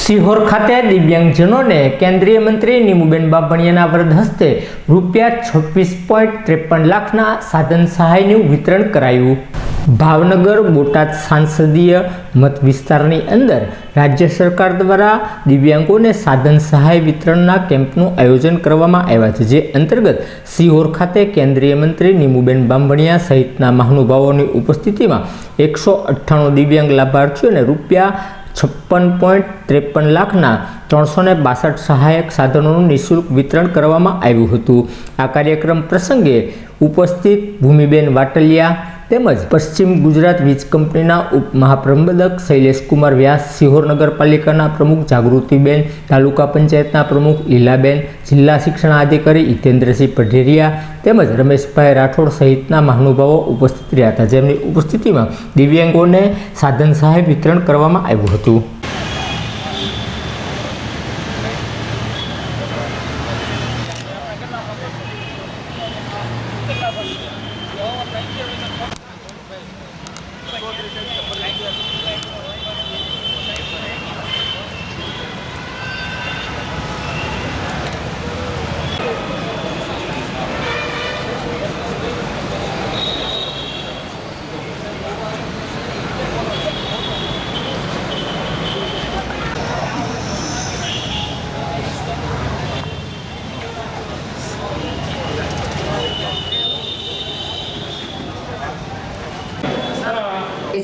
સિહોર ખાતે દિવ્યાંગજનોને કેન્દ્રીય મંત્રી નીમુબેન બાંભણિયાના વરદ હસ્તે ₹26.53 લાખના સાધન સહાયનું વિતરણ કરાયું। ભાવનગર બોટાદ સાંસદીય મત વિસ્તારની અંદર રાજ્ય સરકાર દ્વારા દિવ્યાંગોને સાધન સહાય વિતરણના કેમ્પનું આયોજન કરવામાં આવ્યા છે, જે અંતર્ગત સિહોર ખાતે કેન્દ્રીય મંત્રી નીમુબેન બાંભણિયા સહિતના મહાનુભાવોની ઉપસ્થિતિમાં 198 દિવ્યાંગ લાભાર્થીઓને ₹56.53 લાખના 362 સહાયક સાધનોનું નિઃશુલ્ક વિતરણ કરવામાં આવ્યું હતું। આ કાર્યક્રમ પ્રસંગે ઉપસ્થિત ભૂમિબેન વાટલિયા તેમજ પશ્ચિમ ગુજરાત વીજ કંપનીના ઉપમહાપ્રબંધક શૈલેષકુમાર વ્યાસ, સિહોર નગરપાલિકાના પ્રમુખ જાગૃતિબેન, તાલુકા પંચાયતના પ્રમુખ લીલાબેન, જિલ્લા શિક્ષણાધિકારી હિતેન્દ્રસિંહ પઢેરિયા તેમજ રમેશભાઈ રાઠોડ સહિતના મહાનુભાવો ઉપસ્થિત રહ્યા હતા, જેમની ઉપસ્થિતિમાં દિવ્યાંગોને સાધન સહાય વિતરણ કરવામાં આવ્યું હતું।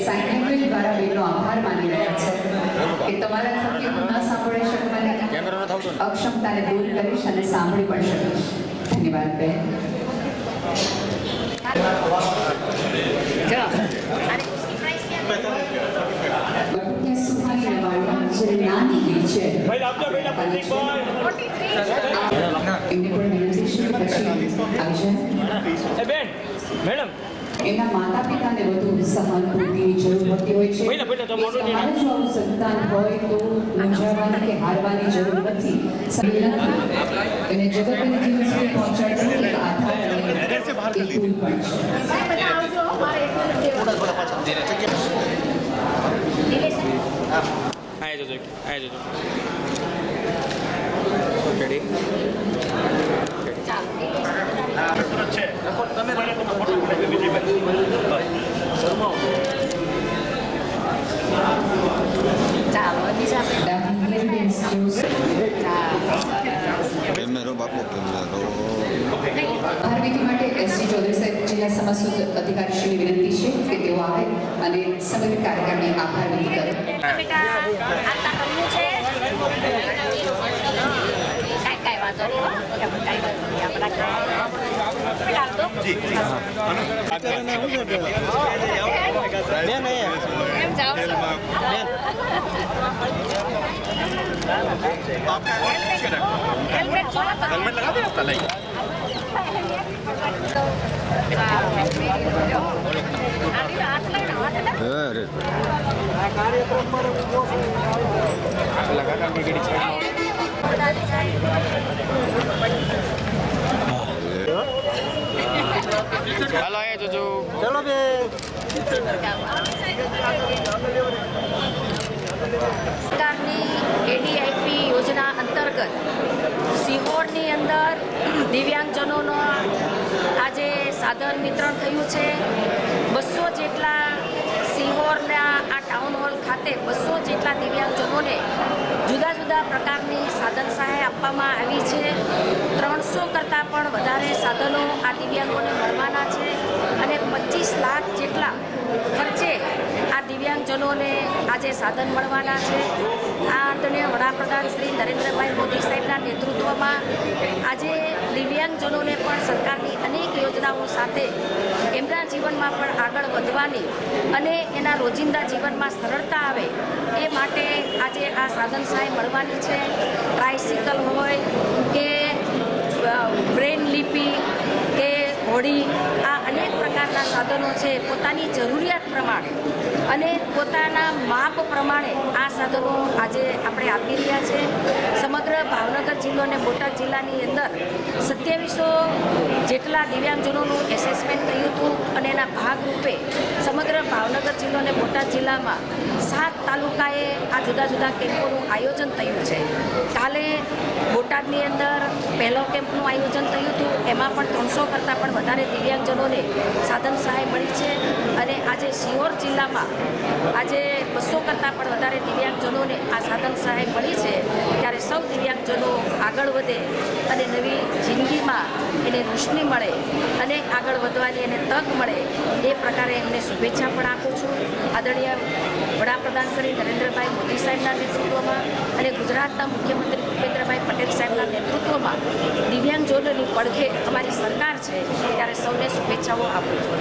साइन लैंग्वेज द्वारा बेनो आभार मानी रहा है कि तमारा थकी हूँ न सांभळी शकवानी अक्षमता ने दूर करीश अने सांभळी पण शकीश। धन्यवाद बेन। बटुकिया सुखानी वाली जे नानी गई छे भाई आपजा बेटा प्रतीक भाई इने पर मेनेजेशन પછી આવશે એ બેન મેડમ એના માતા પિતાને વધુ સહાનુભૂતિની જરૂર પડતી હોય છે। તમારું જો સંતાન હોય તો મૂંઝાવાની કે હારવાની જરૂર નથી। એને જગતની જીવન સુધી પહોંચાડવાનો એક આધાર અને એક ટૂલ પણ છે। ભારવિધિ માટે એસજી ચૌધરી સાહેબ જિલ્લા સમાજ અધિકારીશ્રીની વિનંતી છે કે તેઓ આવે અને સમગ્ર કાર્યક્રમની આભાર વિધિ કરે। चलो बे सरकारनी एडीआईपी योजना अंतर्गत सिहोरनी अंदर दिव्यांगजनोनो आजे साधन वितरण थयुं छे। 200 जेटला सिहोरना आ टाउन हॉल खाते 200 जेटला दिव्यांगजनोने जुदा जुदा प्रकारनी साधन सहाय आपवामां आवी छे। 300 करતાં પણ વધારે સાધનો આ દિવ્યાંગોને મળવાના છે અને 25 લાખ જેટલા ખર્ચે આ દિવ્યાંગજનોને આજે સાધન મળવાના છે। આ આદરણીય વડાપ્રધાન શ્રી નરેન્દ્રભાઈ મોદી સાહેબના નેતૃત્વમાં આજે દિવ્યાંગજનોને પણ સરકારની અનેક યોજનાઓ સાથે એમના જીવનમાં પણ આગળ વધવાની અને એના રોજિંદા જીવનમાં સરળતા આવે એ માટે આજે આ સાધન સહાય મળવાની છે। ટ્રાયસિકલ હોય કે બ્રેન લિપી કે ઘોડી, આ અનેક પ્રકારના સાધનો છે। પોતાની જરૂરિયાત પ્રમાણે અને પોતાના માપ પ્રમાણે આ સાધનો આજે આપણે આપી રહ્યા છે। સમગ્ર ભાવનગર જિલ્લો અને બોટાદ જિલ્લાની અંદર 2700 જેટલા દિવ્યાંગજનોનું એસેસમેન્ટ થયું હતું અને એના ભાગરૂપે સમગ્ર ભાવનગર જિલ્લો અને બોટાદ જિલ્લામાં 7 બધા તાલુકાએ આ જુદા જુદા કેમ્પોનું આયોજન થયું છે. કાલે બોટાદની અંદર પહેલો કેમ્પનું આયોજન થયું હતું. એમાં પણ 300 કરતાં પણ વધારે દિવ્યાંગજનોને સાધન સહાય મળી છે. અને આજે સિહોર જિલ્લામાં આજે 200 કરતાં પણ વધારે દિવ્યાંગજનોને આ સાધન સહાય મળી છે. ત્યારે સૌ દિવ્યાંગજનો આગળ વધે અને નવી જિંદગીમાં એને રોશની મળે અને આગળ વધવાની એને તક મળે એ પ્રકારે એમને શુભેચ્છા પણ આપું છું. આદરણીય વડાપ્રધાન શ્રી નરેન્દ્રભાઈ મોદી સાહેબના નેતૃત્વમાં અને ગુજરાતના મુખ્યમંત્રી ભૂપેન્દ્રભાઈ પટેલ સાહેબના નેતૃત્વમાં દિવ્યાંગજનોની પડખે અમારી સરકાર છે. ત્યારે સૌને શુભેચ્છાઓ આપું છું.